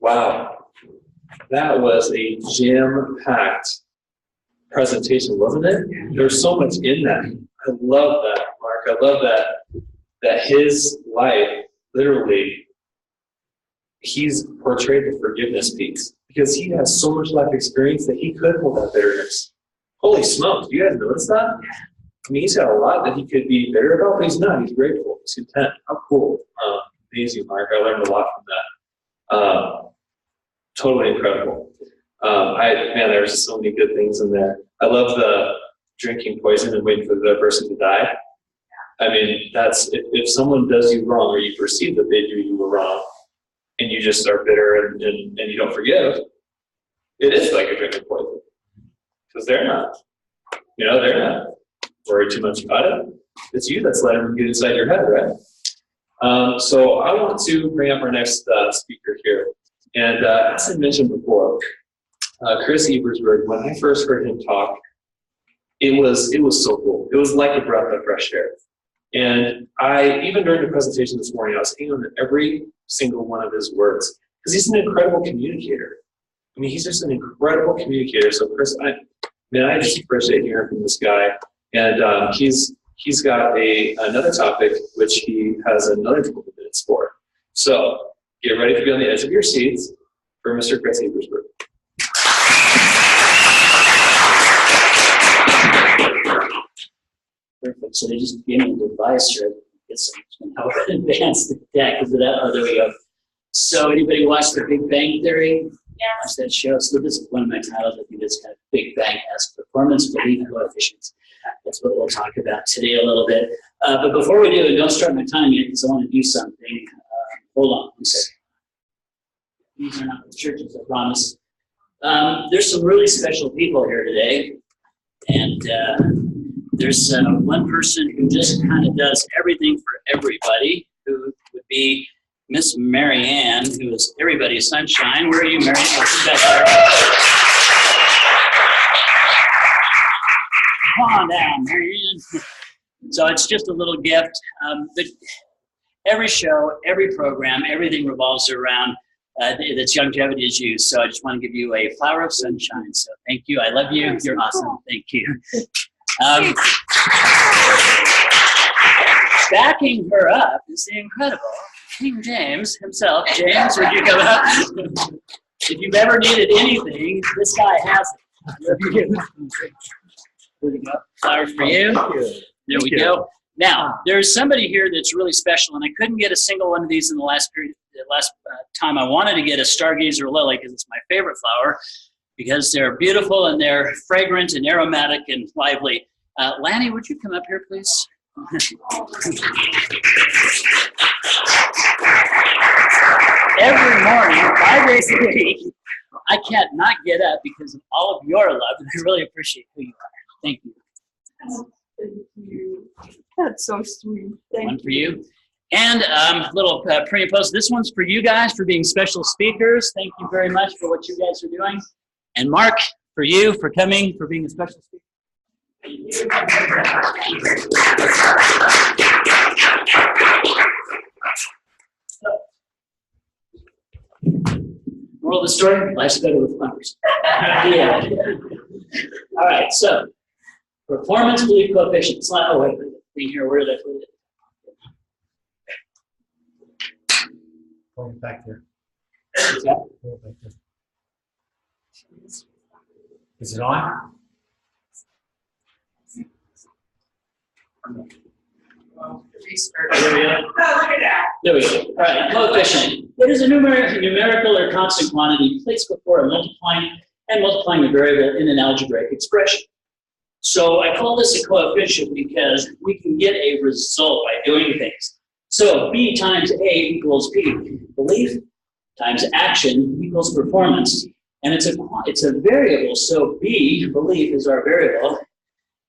Wow, that was a jam-packed presentation, wasn't it? There's so much in that. I love that, Mark. I love that his life, literally, he's portrayed the forgiveness piece because he has so much life experience that he could hold that bitterness. Holy smokes, do you guys notice that? I mean, he's got a lot that he could be bitter about, but he's not. He's grateful. He's content. How cool. Amazing, Mark. I learned a lot from that. Totally incredible. Man, there's just so many good things in there. I love the drinking poison and waiting for the other person to die. I mean, that's if someone does you wrong or you perceive that they do you wrong and you just are bitter and you don't forgive, it is like a drinking poison. Because they're not worried too much about it. It's you that's letting them get inside your head, right? So I want to bring up our next speaker here. And as I mentioned before, Chris Ebersberg, when I first heard him talk, it was so cool. It was like a breath of fresh air. And even during the presentation this morning, I was hanging on every single one of his words because he's an incredible communicator. I mean, he's just an incredible communicator. So Chris, I just appreciate hearing from this guy. And he's got another topic which he has another 20 minutes for. So get ready to be on the edge of your seats for Mr. Chris Ebersberg. Perfect. So they just gave me a device here. Get how to advance the deck. Is it that? Oh, there we go. So anybody watch The Big Bang Theory? Yeah. Watch that show. So this is one of my titles. I think it's kind of Big Bang as performance belief coefficients. That's what we'll talk about today a little bit. But before we do, don't start my time yet because I want to do something. Hold on one second. These are not the churches, I promise. There's some really special people here today. And there's one person who just kind of does everything for everybody, who would be Miss Mary Ann, who is everybody's sunshine. Where are you, Mary Ann? She's back there. Come on down, Mary Ann. So it's just a little gift. But every show, every program, everything revolves around its longevity is used. So I just want to give you a flower of sunshine. So thank you. I love you. You're awesome. Thank you. Backing her up is the incredible King James himself. James, would you come up? If you've ever needed anything, this guy has it. There we go. Flowers for you. There we go. Now, there's somebody here that's really special, and I couldn't get a single one of these in the last period. The last time I wanted to get a stargazer lily because it's my favorite flower, because they're beautiful and they're fragrant and aromatic and lively. Lanny, would you come up here, please? Every morning, 5 days a week, I can't not get up because of all of your love, and I really appreciate who you are. Thank you. Thank you. That's so sweet. Thank One for you. And little pre and post. This one's for you guys for being special speakers. Thank you very much for what you guys are doing. And Mark, for you, for coming, for being a special speaker. Thank you. Moral of the story, life's better with flowers. Yeah. All right, so performance belief coefficient. It's not, oh, wait, being here, where did I put it? Going back there. Yeah. Back there. Is it on? There we go. Oh, look at that. There we go. All right, coefficient. It is a numerical or constant quantity placed before a multiplying a variable in an algebraic expression. So I call this a coefficient because we can get a result by doing things. So B times A equals P. Belief times action equals performance. And it's a variable. So B, belief, is our variable.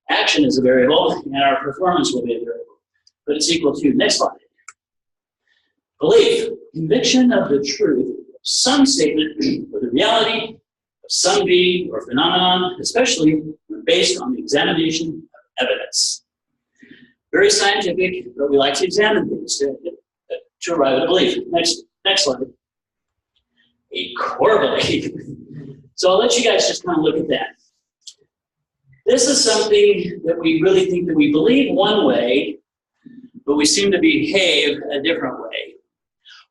Action is a variable, and our performance will be a variable. But it's equal to, next slide. Belief, conviction of the truth of some statement or the reality of some being or phenomenon, especially when based on the examination of evidence. Very scientific, but we like to examine things to arrive at a belief. Next slide. a core belief. So I'll let you guys just kind of look at that. This is something that we really think that we believe one way, but we seem to behave a different way.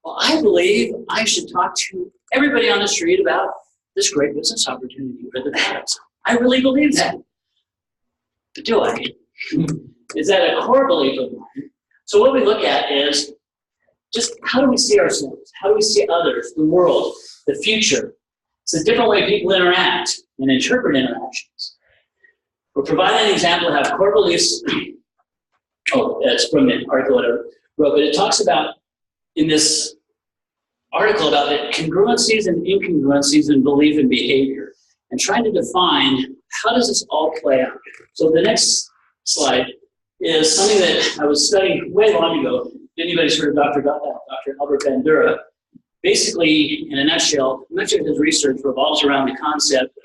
Well, I believe I should talk to everybody on the street about this great business opportunity for the parents. I really believe that. But do I? Is that a core belief of mine? So what we look at is just how do we see ourselves? How do we see others, the world, the future? It's a different way people interact and interpret interactions. We'll provide an example of how core beliefs, it's from the article that I wrote, but it talks about in this article about the congruencies and incongruencies in belief and behavior and trying to define how does this all play out. So the next slide is something that I was studying way long ago. Anybody's heard of Dr. Albert Bandura? Basically, in a nutshell, much of his research revolves around the concept of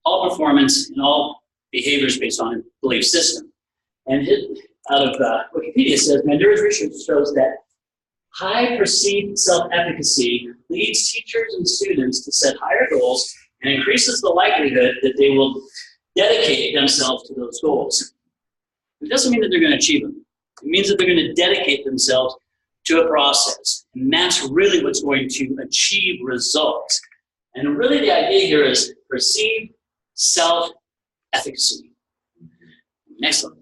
all performance and all behaviors based on a belief system. And out of Wikipedia says, Bandura's research shows that high perceived self-efficacy leads teachers and students to set higher goals and increases the likelihood that they will dedicate themselves to those goals. It doesn't mean that they're going to achieve them. It means that they're going to dedicate themselves to a process. And that's really what's going to achieve results. And really the idea here is perceived self-efficacy. Next slide.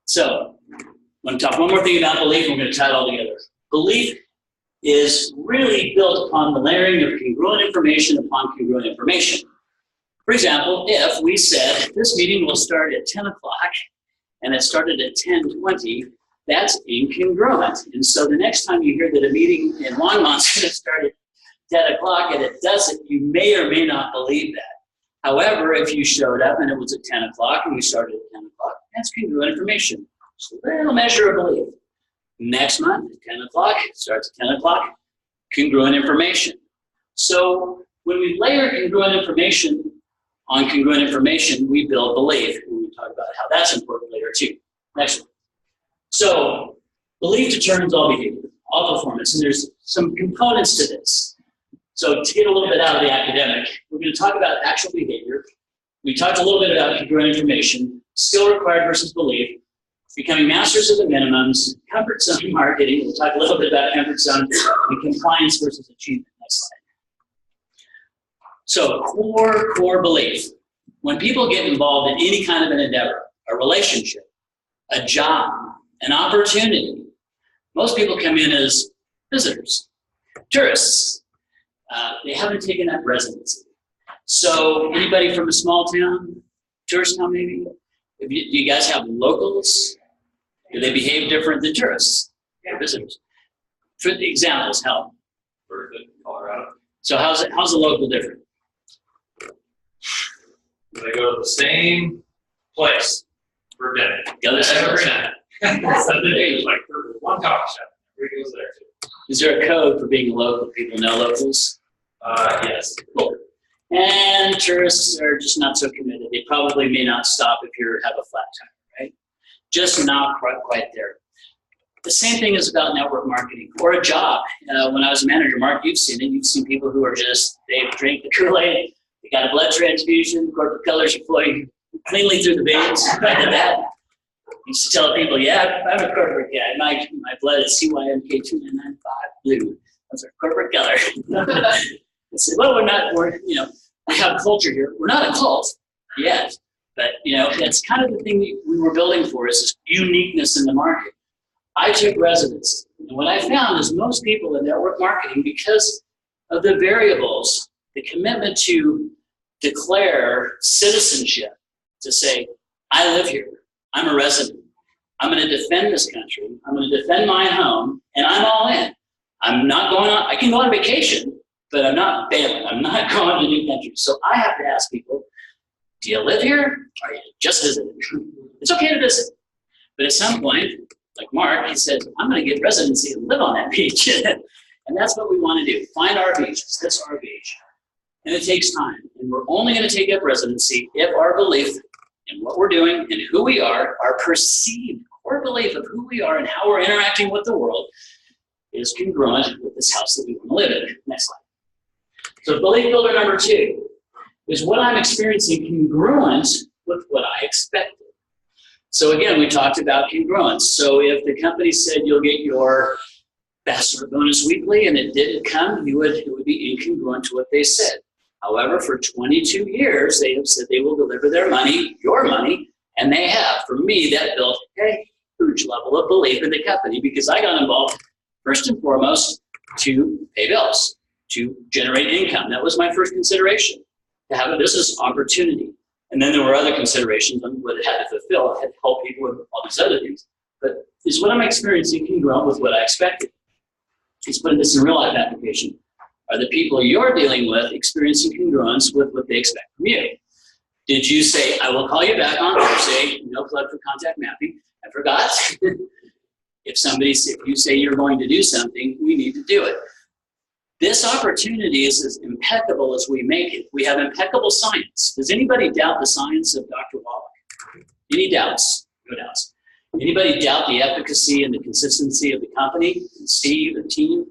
So, I'm going to talk one more thing about belief, and we're going to tie it all together. Belief is really built upon the layering of congruent information upon congruent information. For example, if we said this meeting will start at 10 o'clock and it started at 10:20, that's incongruent. And so the next time you hear that a meeting in Longmont's going to start at 10 o'clock and it doesn't, you may or may not believe that. However, if you showed up and it was at 10 o'clock and we started at 10 o'clock, that's congruent information. It's a little measure of belief. Next month, at 10 o'clock, it starts at 10 o'clock, congruent information. So when we layer congruent information on congruent information, we build belief. And we talk about how that's important later too. Next one. So belief determines all behavior, all performance, and there's some components to this. So to get a little bit out of the academic, we're going to talk about actual behavior. We talked a little bit about congruent information, skill required versus belief, becoming masters of the minimums, comfort zone marketing. We'll talk a little bit about comfort zone and compliance versus achievement. Next slide. So core belief. When people get involved in any kind of an endeavor, a relationship, a job, an opportunity, most people come in as visitors, tourists. They haven't taken up residency. So anybody from a small town, tourist town maybe? Do you guys have locals? Do they behave different than tourists? Or visitors? For the examples, how? Colorado. So how's the local different? They go to the same place for dinner. Go to the same Every place. night. So there's like one coffee shop. Everybody goes there too. Is there a code for being a local? People know locals? Yes. Cool. And tourists are just not so committed. They probably may not stop if you have a flat tire, right? Just not quite there. The same thing is about network marketing or a job. When I was a manager, Mark, you've seen it. You've seen people who are just, they drink the Kool-Aid, they got a blood transfusion, corporate colors are flowing cleanly through the veins. I did that. I used to tell people, yeah, I'm a corporate guy. My blood is CYMK2995 blue. That's our corporate color. I said, well, we have culture here. We're not a cult yet, but that's kind of the thing that we were building for is this uniqueness in the market. I took residency, and what I found is most people in network marketing, because of the variables, the commitment to declare citizenship, to say, I live here, I'm a resident, I'm going to defend this country, I'm going to defend my home, and I'm all in. I'm not going on, I can go on vacation, but I'm not bailing. I'm not going to new countries. So I have to ask people, do you live here? Or are you just visiting? It's okay to visit. But at some point, like Mark, he said, I'm going to get residency and live on that beach. And that's what we want to do. Find our beach. That's our beach. And it takes time. And we're only going to take up residency if our belief in what we're doing and who we are, our perceived core belief of who we are and how we're interacting with the world is congruent with this house that we want to live in. Next slide. So belief builder number 2 is what I'm experiencing congruent with what I expected. So again, we talked about congruence. So if the company said you'll get your bachelor bonus weekly and it didn't come, it would be incongruent to what they said. However, for 22 years, they have said they will deliver their money, your money, and they have. For me, that built a huge level of belief in the company because I got involved first and foremost to pay bills, to generate income. That was my first consideration, to have a business opportunity. And then there were other considerations on what it had to fulfill. It had to help people with all these other things. But is what I'm experiencing congruent with what I expected? Let's put this in real life application. Are the people you're dealing with experiencing congruence with what they expect from you? Did you say, I will call you back on Thursday, no plug for contact mapping? I forgot. If you say you're going to do something, we need to do it. This opportunity is as impeccable as we make it. We have impeccable science. Does anybody doubt the science of Dr. Wallach? Any doubts? No doubts. Anybody doubt the efficacy and the consistency of the company, and Steve, the team?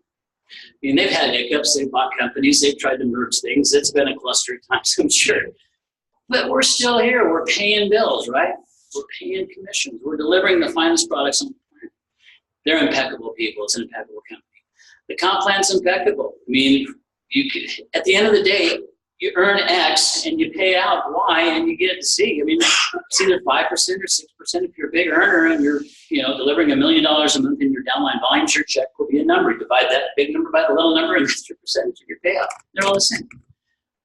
I mean, they've had hiccups, they've bought companies, they've tried to merge things. It's been a cluster of times, I'm sure. But we're still here. We're paying bills, right? We're paying commissions. We're delivering the finest products on the planet. They're impeccable people. It's an impeccable company. The comp plan's impeccable. I mean, at the end of the day, you earn X and you pay out Y and you get Z. I mean, it's either 5% or 6% if you're a big earner and you're, delivering $1 million a month in your downline volumes, your check will be a number. You divide that big number by the little number and that's your percentage of your payout. They're all the same.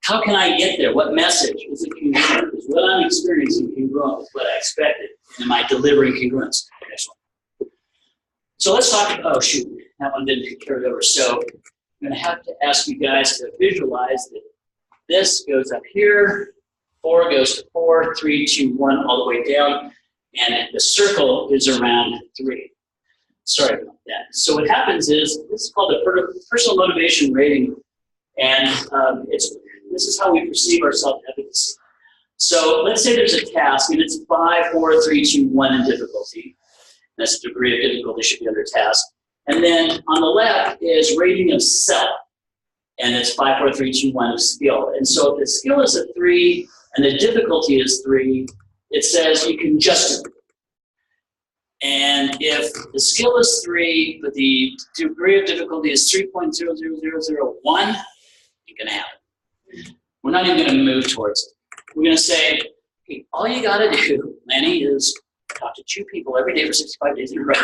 How can I get there? What message? Is it congruent? Is what I'm experiencing congruent with what I expected? And am I delivering congruence? Next one. So let's talk, that one didn't get carried over. So I'm going to have to ask you guys to visualize that this goes up here, 4 goes to 4, 3, 2, 1, all the way down, and the circle is around 3. Sorry about that. So what happens is, this is called the personal motivation rating, and this is how we perceive our self-efficacy. So let's say there's a task, and it's 5, 4, 3, 2, 1 in difficulty. That's the degree of difficulty should be under task. And then on the left is rating of self. And it's 5, 4, 3, 2, 1 of skill. And so if the skill is a 3 and the difficulty is 3, it says you can just do it. And if the skill is 3, but the degree of difficulty is 3.00001, you can have it. We're not even going to move towards it. We're going to say, hey, all you got to do, Lanny, is talk to 2 people every day for 65 days in a row.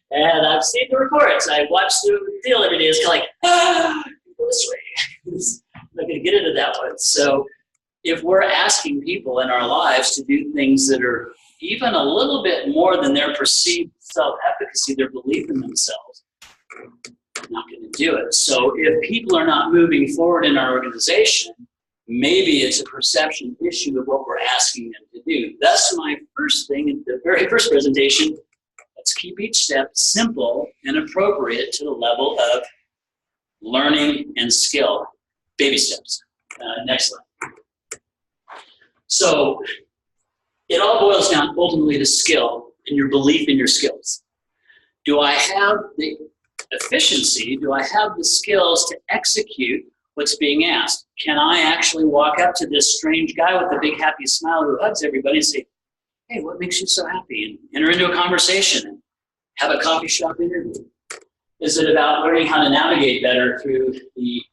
And I've seen the reports. I watch the deal every day. It's kind of like, go this way. I'm not going to get into that one. So if we're asking people in our lives to do things that are even a little bit more than their perceived self-efficacy, their belief in themselves, I'm not going to do it. So if people are not moving forward in our organization, maybe it's a perception issue of what we're asking them to do. That's my first thing in the very first presentation. Let's keep each step simple and appropriate to the level of learning and skill. Baby steps. Next slide. So it all boils down ultimately to skill and your belief in your skills. Do I have the efficiency? Do I have the skills to execute what's being asked? Can I actually walk up to this strange guy with a big happy smile who hugs everybody and say, hey, what makes you so happy? And enter into a conversation and have a coffee shop interview. Is it about learning how to navigate better through the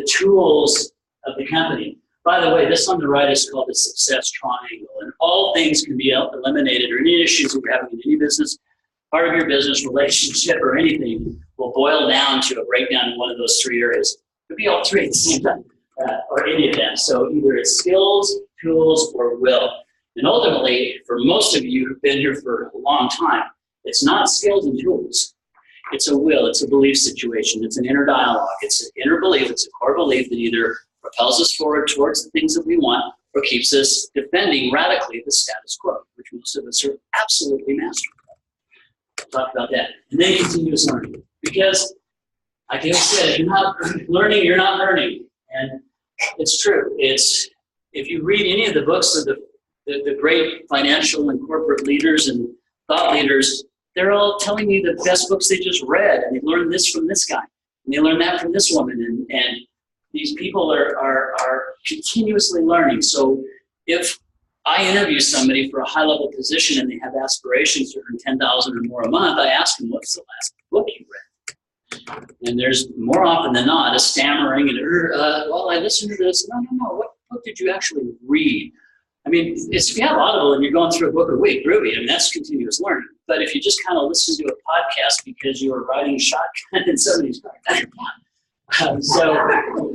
tools of the company? By the way, this on the right is called the success triangle, and all things can be eliminated, or any issues that you're having in any business, part of your business, relationship, or anything will boil down to a breakdown in one of those 3 areas. It could be all 3 at the same time, or any of them. So either it's skills, tools, or will. And ultimately, for most of you who've been here for a long time, it's not skills and tools. It's a will, it's a belief situation, it's an inner dialogue, it's an inner belief, it's a core belief that either propels us forward towards the things that we want or keeps us defending radically the status quo, which most of us are absolutely mastering. We'll talk about that. And then continuous learning. Because, like I said, if you're not learning, you're not learning. And it's true. If you read any of the books of the great financial and corporate leaders and thought leaders, they're all telling you the best books they just read, and they learned this from this guy. And they learned that from this woman. And these people are continuously learning. So if I interview somebody for a high-level position and they have aspirations to earn $10,000 or more a month, I ask them, what's the last book you read? And there's more often than not a stammering and, well, I listened to this. No. What book did you actually read? I mean, if you have Audible and you're going through a book a week, groovy. I mean, that's continuous learning. But if you just kind of listen to a podcast because you were riding shotgun in somebody's car, that's your plan. So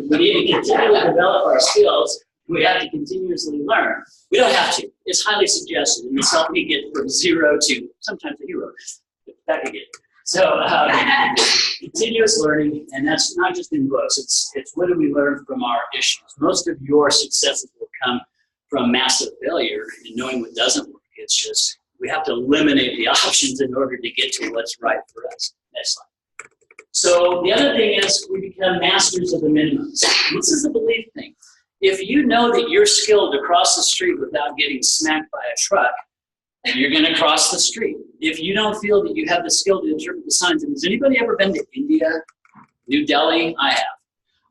we need to continue to develop our skills. We have to continuously learn. We don't have to. It's highly suggested, and it's helped me get from 0 to sometimes a hero. Back again. So continuous learning, and that's not just in books. It's what do we learn from our issues. Most of your successes will come from massive failure and knowing what doesn't work. It's just we have to eliminate the options in order to get to what's right for us. Next slide. So the other thing is we become masters of the minimums. This is the belief thing. If you know that you're skilled to cross the street without getting smacked by a truck, you're going to cross the street. If you don't feel that you have the skill to interpret the signs, and has anybody ever been to India, New Delhi? I have.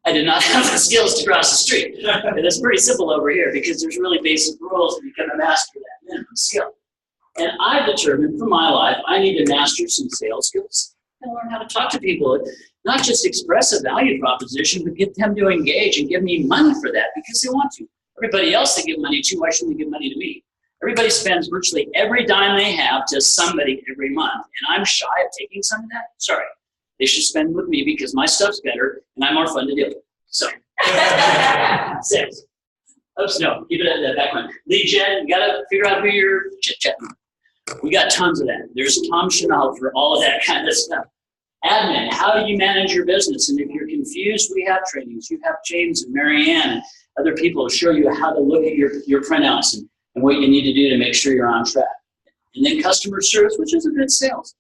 I did not have the skills to cross the street. And it's pretty simple over here because there's really basic rules to become a master of that minimum skill. And I've determined for my life, I need to master some sales skills and learn how to talk to people. Not just express a value proposition, but get them to engage and give me money for that because they want to. Everybody else they give money to, why shouldn't they give money to me? Everybody spends virtually every dime they have to somebody every month. And I'm shy of taking some of that. Sorry. They should spend with me because my stuff's better and I'm more fun to deal with. So, sales. Oops, no, keep it at the background. Lead gen, you gotta figure out who you're chit-chatting with. We got tons of that. There's Tom Chanel for all of that kind of stuff. Admin, how do you manage your business? And if you're confused, we have trainings. You have James and Marianne and other people to show you how to look at your printouts and what you need to do to make sure you're on track. And then customer service, which is a good sales.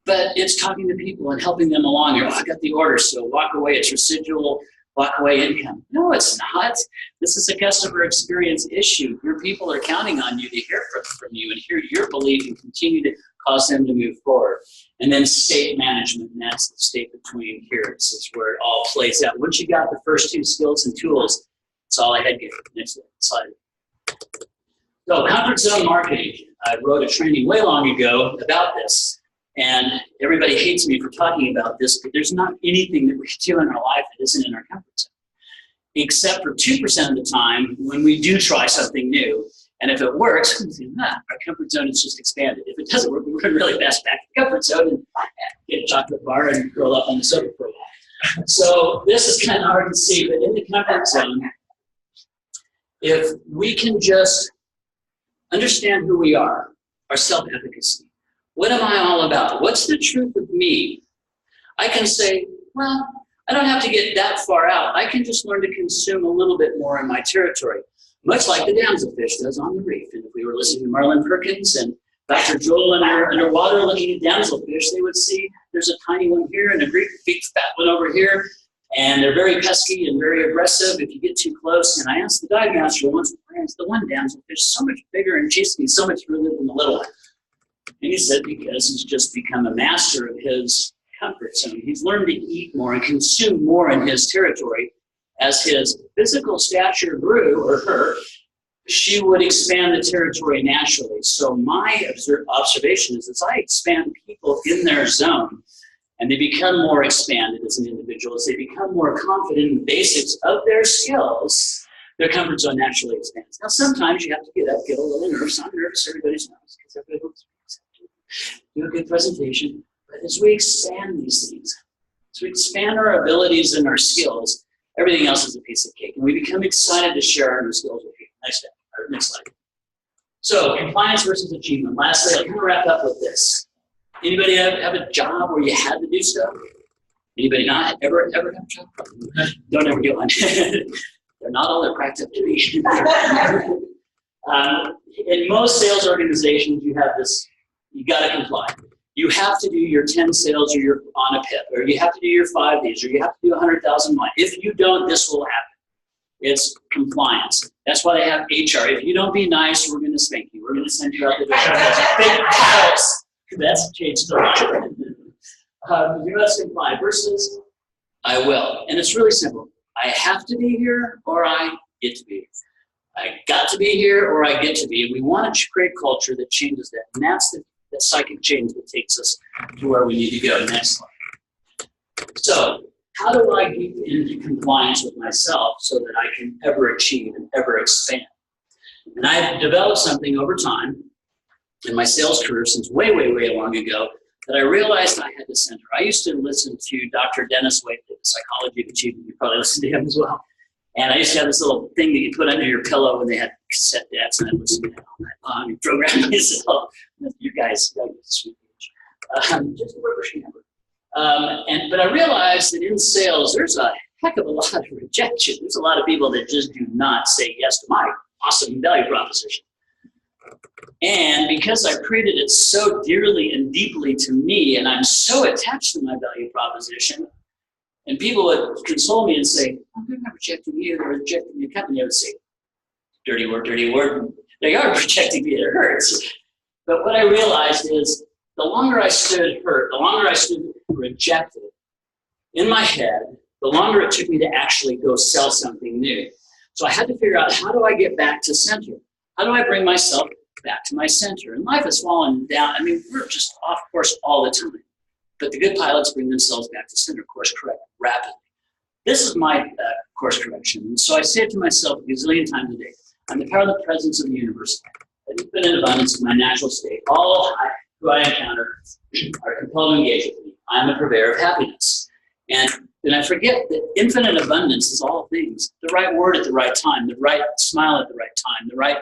But it's talking to people and helping them along. You're, I got the order, so walk away. It's residual, walk away income. No, it's not. This is a customer experience issue. Your people are counting on you to hear from you and hear your belief and continue to cause them to move forward. And then state management, and that's the state between here. This is where it all plays out. Once you got the first two skills and tools, that's all I had to get. Next slide. So comfort zone marketing. I wrote a training way long ago about this. And everybody hates me for talking about this, but there's not anything that we do in our life that isn't in our comfort zone. Except for 2% of the time when we do try something new. And if it works, our comfort zone is just expanded. If it doesn't work, we run really fast back to the comfort zone and get a chocolate bar and curl up on the sofa for a while. So this is kind of hard to see, but in the comfort zone, if we can just understand who we are, our self-efficacy. What am I all about? What's the truth of me? I can say, well, I don't have to get that far out. I can just learn to consume a little bit more in my territory, much like the damselfish does on the reef. And if we were listening to Marlon Perkins and Dr. Joel underwater looking at damselfish, they would see there's a tiny one here and a great big fat one over here. And they're very pesky and very aggressive if you get too close. And I asked the dive master once, why is the one damselfish so much bigger and chasing me so much further than the little one? And he said, because he's just become a master of his comfort zone. He's learned to eat more and consume more in his territory. As his physical stature grew, or her, she would expand the territory naturally. So my observation is as I expand people in their zone, and they become more expanded as an individual, as they become more confident in the basics of their skills, their comfort zone naturally expands. Now, sometimes you have to get up, get a little nervous. I'm nervous, everybody's nervous, because everybody wants to do a good presentation. But as we expand these things, as we expand our abilities and our skills, everything else is a piece of cake. And we become excited to share our new skills with you. Next slide. So, compliance versus achievement. Lastly, I'll kind of wrap up with this. Anybody have a job where you had to do stuff? Anybody not ever have a job? Don't ever get one. They're not all they're cracked up to be. In most sales organizations, you have this, you got to comply. You have to do your 10 sales or you're on a PIP, or you have to do your 5 days, or you have to do 100,000 miles. If you don't, this will happen. It's compliance. That's why they have HR. If you don't be nice, we're going to spank you. We're going to send you out the door. Big house. That's changed a lot. You must comply versus I will. And it's really simple. I have to be here or I get to be here. I got to be here or I get to be. And we want to create culture that changes that. And that's the psychic change that takes us to where we need to go. Next slide. So how do I keep in compliance with myself so that I can ever achieve and ever expand? And I've developed something over time in my sales career since way, way, way long ago that I realized I had to center. I used to listen to Dr. Dennis Waitley, the Psychology of Achievement. You probably listened to him as well. And I used to have this little thing that you put under your pillow when they had cassette decks, and I listened to that all night long and programmed myself. You guys got a sweet age. Just a rubber shammer. But I realized that in sales, there's a heck of a lot of rejection. There's a lot of people that just do not say yes to my awesome value proposition. And because I've created it so dearly and deeply to me, and I'm so attached to my value proposition, and people would console me and say, oh, they're not rejecting you, they're rejecting your company. I would say, dirty word, dirty word. They are rejecting me, it hurts. But what I realized is the longer I stood hurt, the longer I stood rejected in my head, the longer it took me to actually go sell something new. So I had to figure out, how do I get back to center? How do I bring myself back to my center? And life has fallen down. I mean, we're just off course all the time. But the good pilots bring themselves back to center, course correct rapidly. This is my course correction. And so I say it to myself a gazillion times a day. I'm the power of the presence of the universe. Infinite abundance is my natural state. All who I encounter are compelled to engage with me. I'm a purveyor of happiness. And then I forget that infinite abundance is all things. The right word at the right time, the right smile at the right time, the right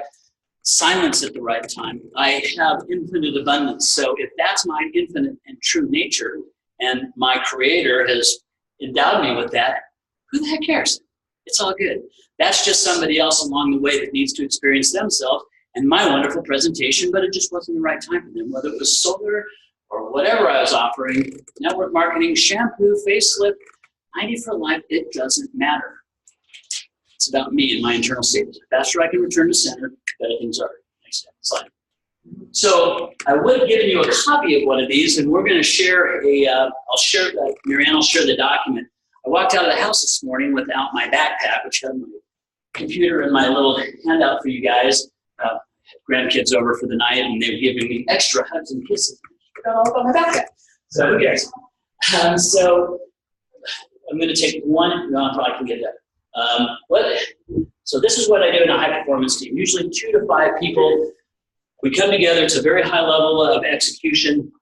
silence at the right time. I have infinite abundance. So if that's my infinite and true nature, and my creator has endowed me with that, who the heck cares? It's all good. That's just somebody else along the way that needs to experience themselves and my wonderful presentation, but it just wasn't the right time for them, whether it was solar or whatever I was offering, network marketing, shampoo, facelift, 90 for life, it doesn't matter. It's about me and my internal state. The faster I can return to center, the better things are. Next slide. So I would have given you a copy of one of these, and we're going to share Marianne will share the document. I walked out of the house this morning without my backpack, which had my computer and my little handout for you guys. Grandkids over for the night, and they were giving me extra hugs and kisses. I forgot all about my backpack. So who cares? So I'm going to take one. No, I probably can get that. So this is what I do in a high-performance team. Usually 2 to 5 people. We come together. It's a very high level of execution.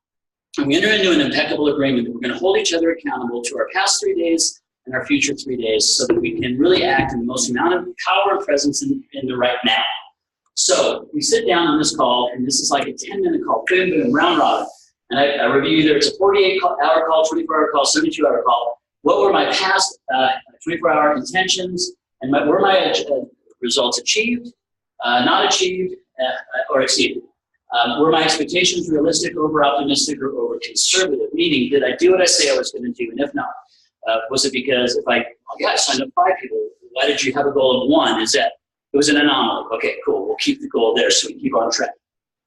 And we enter into an impeccable agreement that we're going to hold each other accountable to our past 3 days and our future 3 days so that we can really act in the most amount of power and presence in the right now. So we sit down on this call, and this is like a 10-minute call, boom, boom, round robin. And I review either it's a 48-hour call, 24-hour call, 72-hour call. What were my past 24-hour intentions, and were my results achieved, not achieved, or exceeded? Were my expectations realistic, over-optimistic, or over-conservative? Meaning, did I do what I say I was going to do? And if not, was it because I signed up 5 people. Why did you have a goal of 1? It was an anomaly. Okay, cool. We'll keep the goal there so we can keep on track.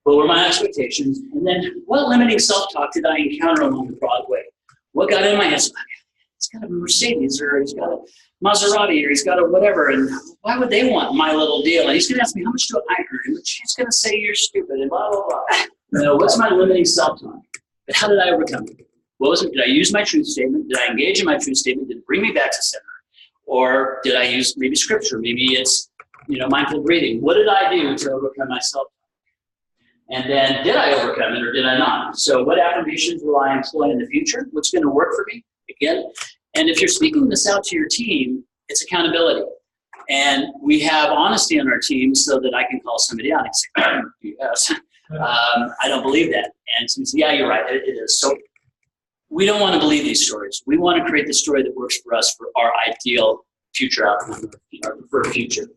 What were my expectations? And then what limiting self-talk did I encounter along the broad way? What got in my head? He's got a Mercedes, or he's got a Maserati, or he's got a whatever, and why would they want my little deal? And he's going to ask me, how much do I earn? And she's going to say, you're stupid, and blah, blah, blah. What's my limiting self-talk? But how did I overcome it? What was it? Did I use my truth statement? Did I engage in my truth statement? Did it bring me back to center? Or did I use maybe scripture? Maybe it's mindful breathing. What did I do to overcome myself? And then did I overcome it or did I not? So what affirmations will I employ in the future? What's going to work for me? Again, and if you're speaking this out to your team, it's accountability. And we have honesty on our team so that I can call somebody out and say, yes, I don't believe that. And so we say, yeah, you're right, it is. So we don't want to believe these stories. We want to create the story that works for us for our ideal future outcome, our preferred future.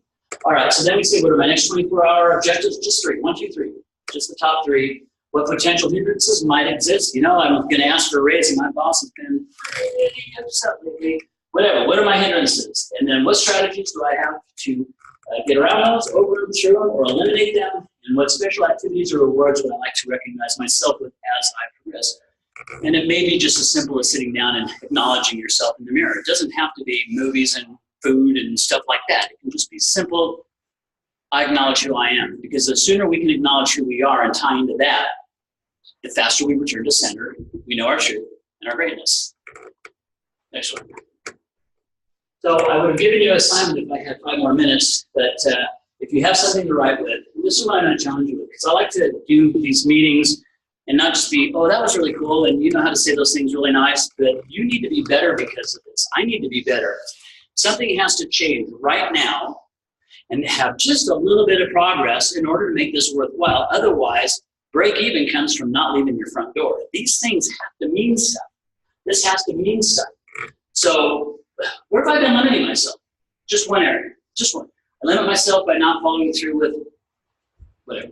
All right, so then we say, what are my next 24-hour objectives? Just 3, 1, 2, 3, just the top 3. What potential hindrances might exist? I'm going to ask for a raise, and my boss has been pretty upset lately. Whatever, what are my hindrances? And then what strategies do I have to get around those, over them, through them, or eliminate them? And what special activities or rewards would I like to recognize myself with as I progress? And it may be just as simple as sitting down and acknowledging yourself in the mirror. It doesn't have to be movies and food and stuff like that. It can just be simple, I acknowledge who I am. Because the sooner we can acknowledge who we are and tie into that, the faster we return to center, we know our truth and our greatness. Next one. So I would have given you an assignment if I had 5 more minutes, but if you have something to write with, this is what I'm going to challenge you with, because I like to do these meetings and not just be, oh, that was really cool, and you know how to say those things really nice, but you need to be better because of this. I need to be better. Something has to change right now and have just a little bit of progress in order to make this worthwhile. Otherwise, break even comes from not leaving your front door. These things have to mean stuff. This has to mean stuff. So where have I been limiting myself? Just one area, just one. I limit myself by not following through with whatever.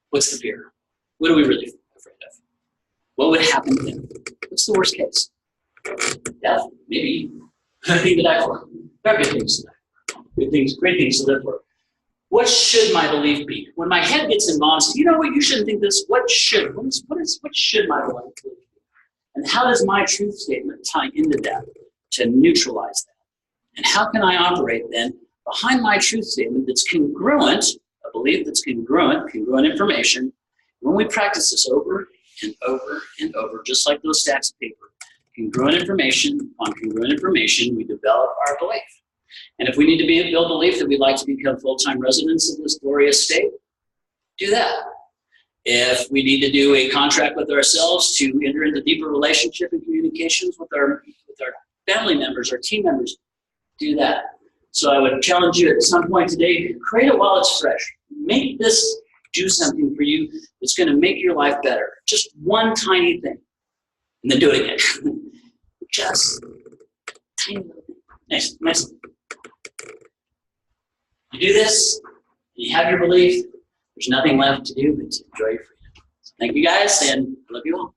What's the fear? What are we really afraid of? What would happen then? What's the worst case? Death? Maybe. Anything to die for. There are good things to die for. Good things, great things to live for. What should my belief be? When my head gets involved, you know what, you shouldn't think this. What should my belief be? And how does my truth statement tie into that to neutralize that? And how can I operate then behind my truth statement that's congruent, a belief that's congruent information? When we practice this over and over and over, just like those stacks of paper, congruent information on congruent information, we develop our belief. And if we need to build belief that we'd like to become full-time residents of this glorious state, do that. If we need to do a contract with ourselves to enter into deeper relationship and communications with our family members, our team members, do that. So I would challenge you at some point today, create it while it's fresh. Make this do something for you that's going to make your life better. Just one tiny thing. And then do it again. Just tiny little thing. Next. You do this, you have your belief, there's nothing left to do but to enjoy your freedom. So thank you guys, and I love you all.